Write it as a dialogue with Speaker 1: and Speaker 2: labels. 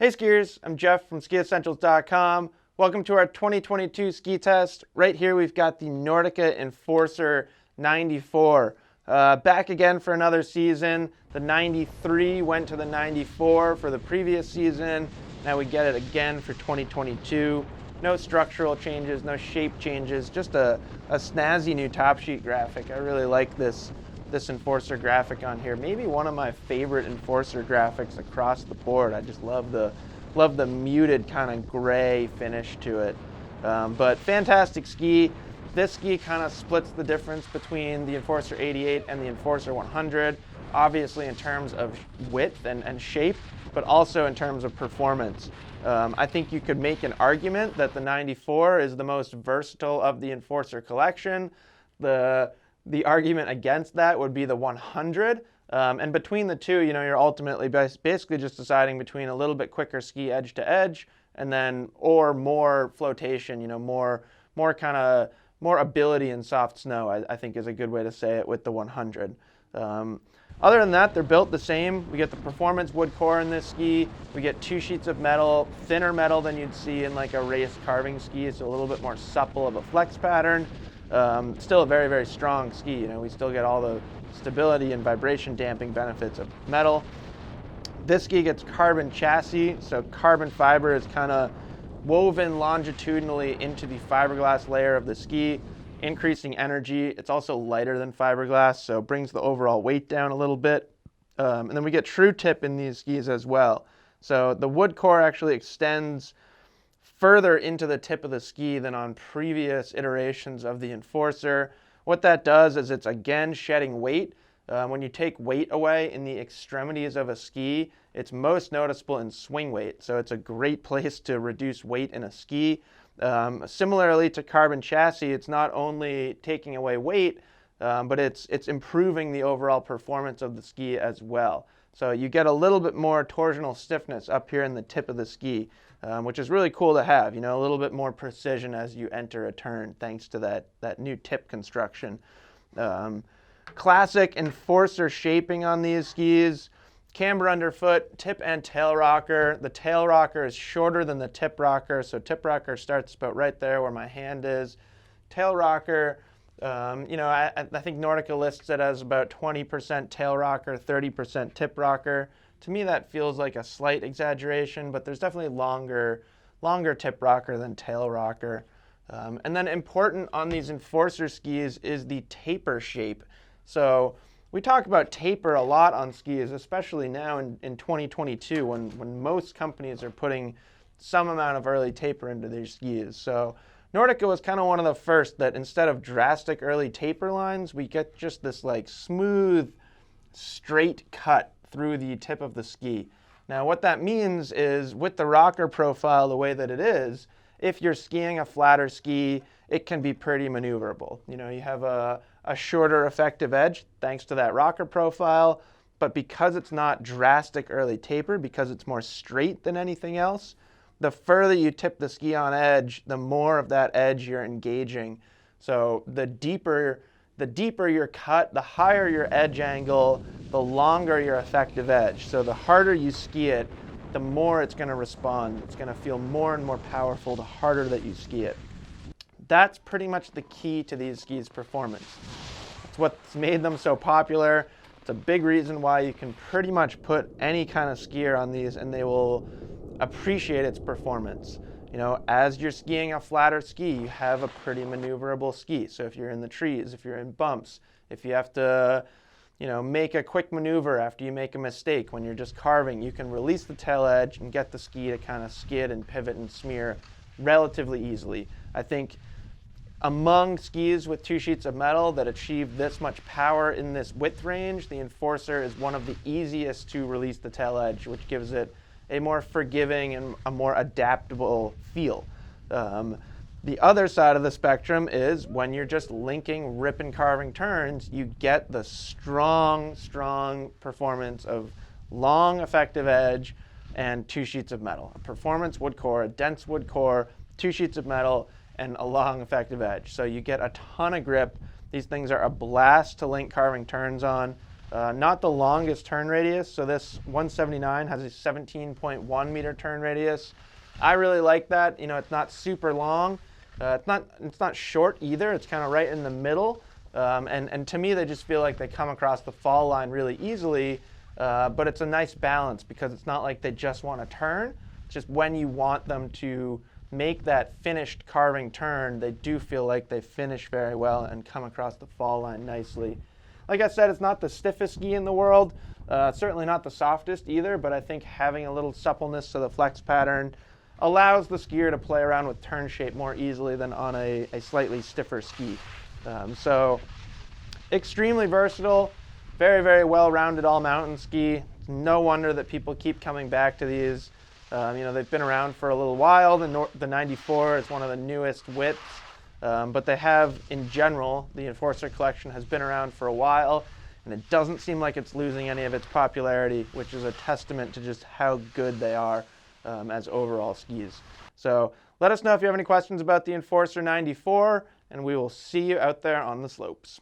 Speaker 1: Hey skiers, I'm Jeff from Skiessentials.com. Welcome to our 2022 ski test. Right here we've got the Nordica Enforcer 94. Back again for another season. The 93 went to the 94 for the previous season. Now we get it again for 2022. No structural changes, no shape changes, just a snazzy new top sheet graphic. I really like this Enforcer graphic on here. Maybe one of my favorite Enforcer graphics across the board. I just love the muted kind of gray finish to it. But fantastic ski. This ski kind of splits the difference between the Enforcer 88 and the Enforcer 100, obviously in terms of width and shape, but also in terms of performance. I think you could make an argument that the 94 is the most versatile of the Enforcer collection. The argument against that would be the 100. And between the two, you're ultimately basically just deciding between a little bit quicker ski edge to edge and then, or more flotation, more ability in soft snow, I think is a good way to say it with the 100. Other than that, they're built the same. We get the performance wood core in this ski. We get 2 sheets of metal, thinner metal than you'd see in like a race carving ski, so a little bit more supple of a flex pattern. Still a very, very strong ski. We still get all the stability and vibration damping benefits of metal. This ski gets carbon chassis, so carbon fiber is kind of woven longitudinally into the fiberglass layer of the ski, increasing energy. It's also lighter than fiberglass, so it brings the overall weight down a little bit. And then we get true tip in these skis as well. So the wood core actually extends further into the tip of the ski than on previous iterations of the Enforcer. What that does is it's again shedding weight. When you take weight away in the extremities of a ski, it's most noticeable in swing weight. So it's a great place to reduce weight in a ski. Similarly to carbon chassis, it's not only taking away weight, but it's improving the overall performance of the ski as well. So you get a little bit more torsional stiffness up here in the tip of the ski, which is really cool to have, a little bit more precision as you enter a turn thanks to that new tip construction. Classic Enforcer shaping on these skis. Camber underfoot, tip and tail rocker. The tail rocker is shorter than the tip rocker, so tip rocker starts about right there where my hand is. Tail rocker, I think Nordica lists it as about 20% tail rocker, 30% tip rocker. To me, that feels like a slight exaggeration, but there's definitely longer tip rocker than tail rocker. And then important on these Enforcer skis is the taper shape. So we talk about taper a lot on skis, especially now in 2022 when most companies are putting some amount of early taper into their skis. So Nordica was kind of one of the first that instead of drastic early taper lines, we get just this like smooth, straight cut through the tip of the ski. Now what that means is with the rocker profile the way that it is, if you're skiing a flatter ski, it can be pretty maneuverable. You have a shorter effective edge thanks to that rocker profile, but because it's not drastic early taper, because it's more straight than anything else, the further you tip the ski on edge, the more of that edge you're engaging. So the deeper your cut, the higher your edge angle, the longer your effective edge. So the harder you ski it, the more it's going to respond. It's going to feel more and more powerful the harder that you ski it. That's pretty much the key to these skis' performance. It's what's made them so popular. It's a big reason why you can pretty much put any kind of skier on these and they will appreciate its performance. As you're skiing a flatter ski, you have a pretty maneuverable ski. So if you're in the trees, if you're in bumps, if you have to, make a quick maneuver after you make a mistake when you're just carving, you can release the tail edge and get the ski to kind of skid and pivot and smear relatively easily. I think among skis with 2 sheets of metal that achieve this much power in this width range, the Enforcer is one of the easiest to release the tail edge, which gives it a more forgiving and a more adaptable feel. The other side of the spectrum is when you're just linking rip and carving turns, you get the strong performance of long effective edge and 2 sheets of metal. A performance wood core, a dense wood core, 2 sheets of metal, and a long effective edge. So you get a ton of grip. These things are a blast to link carving turns on. Not the longest turn radius, so this 179 has a 17.1 meter turn radius. I really like that. You know, it's not super long. It's not short either. It's kind of right in the middle. And to me, they just feel like they come across the fall line really easily. But it's a nice balance because it's not like they just want to turn. It's just when you want them to make that finished carving turn, they do feel like they finish very well and come across the fall line nicely. Like I said, it's not the stiffest ski in the world, certainly not the softest either, but I think having a little suppleness to the flex pattern allows the skier to play around with turn shape more easily than on a slightly stiffer ski. So extremely versatile, very, very well-rounded all-mountain ski. No wonder that people keep coming back to these. You know, they've been around for a little while. The 94 is one of the newest widths. But they have, in general, the Enforcer collection has been around for a while, and it doesn't seem like it's losing any of its popularity, which is a testament to just how good they are as overall skis. So let us know if you have any questions about the Enforcer 94, and we will see you out there on the slopes.